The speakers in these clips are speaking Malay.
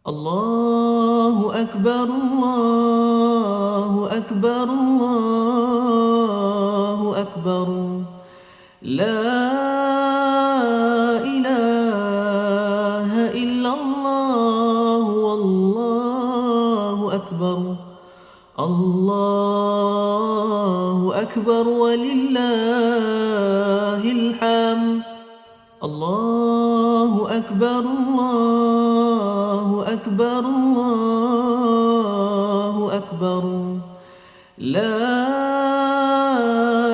الله أكبر الله أكبر الله أكبر لا إله إلا الله والله أكبر الله أكبر ولله الحمد الله أكبر الله أكبر الله أكبر لا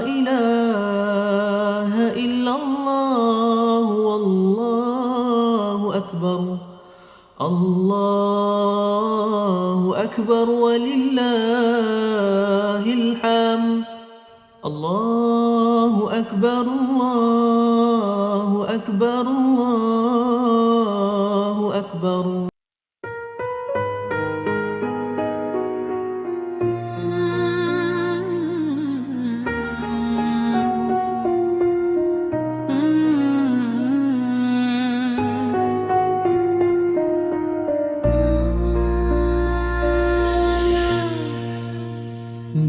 إله إلا الله والله أكبر الله أكبر ولله الحمد الله أكبر الله أكبر الله أكبر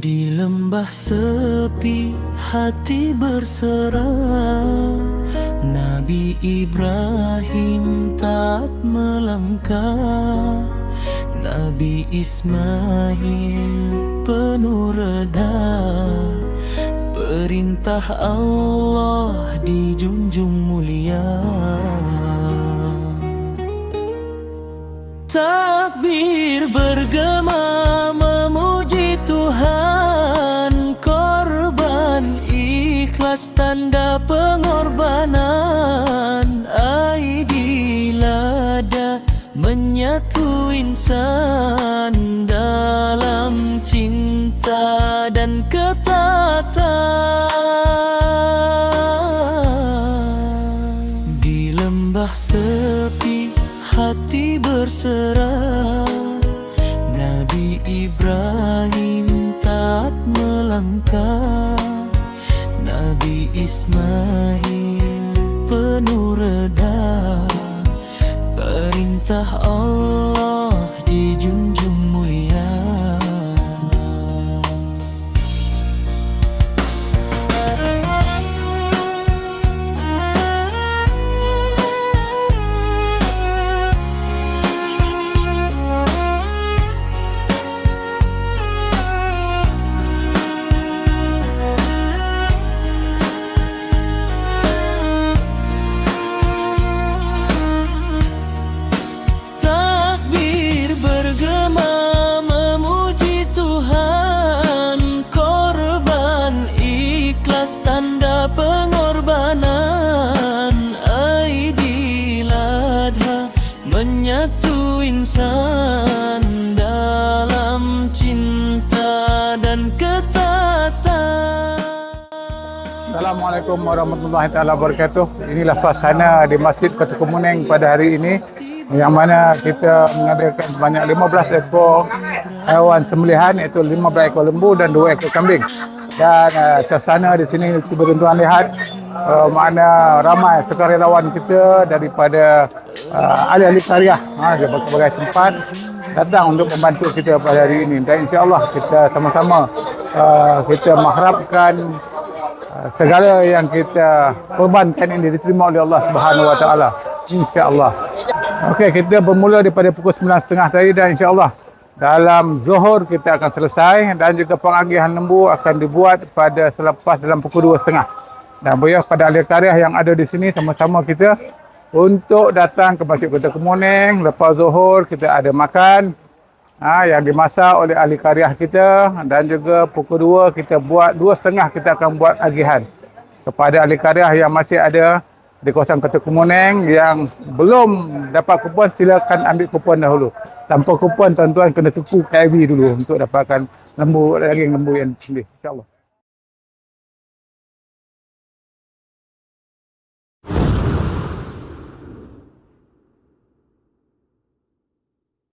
Di lembah sepi hati berserah, Nabi Ibrahim taat melangkah, Nabi Ismail penuh reda, perintah Allah dijunjung mulia. Takbir bergema memuji Tuhan, korban ikhlas tanda pengorbanan, aidilada menyatu insan dalam cinta dan ketaatan. Di lembah sepi hati berserah, Nabi Ibrahim taat melangkah, Nabi Ismail penuh reda, perintah Allah dijunjung mulia. Tanda pengorbanan, aidilada menyatu insan dalam cinta dan ketaatan. Assalamualaikum warahmatullahi wabarakatuh. Inilah suasana di Masjid Kota Kemuning pada hari ini, yang mana kita mengadakan sebanyak 15 ekor haiwan sembelihan, iaitu 15 ekor lembu dan 2 ekor kambing. Dan suasana di sini seperti tuan lihat, makna ramai sukarelawan kita daripada ahli-ahli karya dari berbagai tempat datang untuk membantu kita pada hari ini. Dan insya-Allah kita sama-sama kita mengharapkan segala yang kita korbankan ini diterima oleh Allah Subhanahu Wa Taala, insya-Allah. Okey, kita bermula daripada pukul 9.30 tadi, dan insya-Allah dalam zuhur kita akan selesai, dan juga pengagihan lembu akan dibuat pada selepas dalam pukul 2.30. Dan beliau pada ahli karya yang ada di sini sama-sama kita untuk datang ke Masjid Kota Kemuning. Lepas zuhur kita ada makan yang dimasak oleh ahli karya kita, dan juga pukul 2 kita buat 2.30 kita akan buat agihan kepada ahli karya yang masih ada di kawasan Kota Kemuning. Yang belum dapat kupon, silakan ambil kupon dahulu. Tanpa kupon, tuan-tuan kena tuku KIV dulu untuk dapatkan lembu, daging lembu yang disembelih, insya-Allah.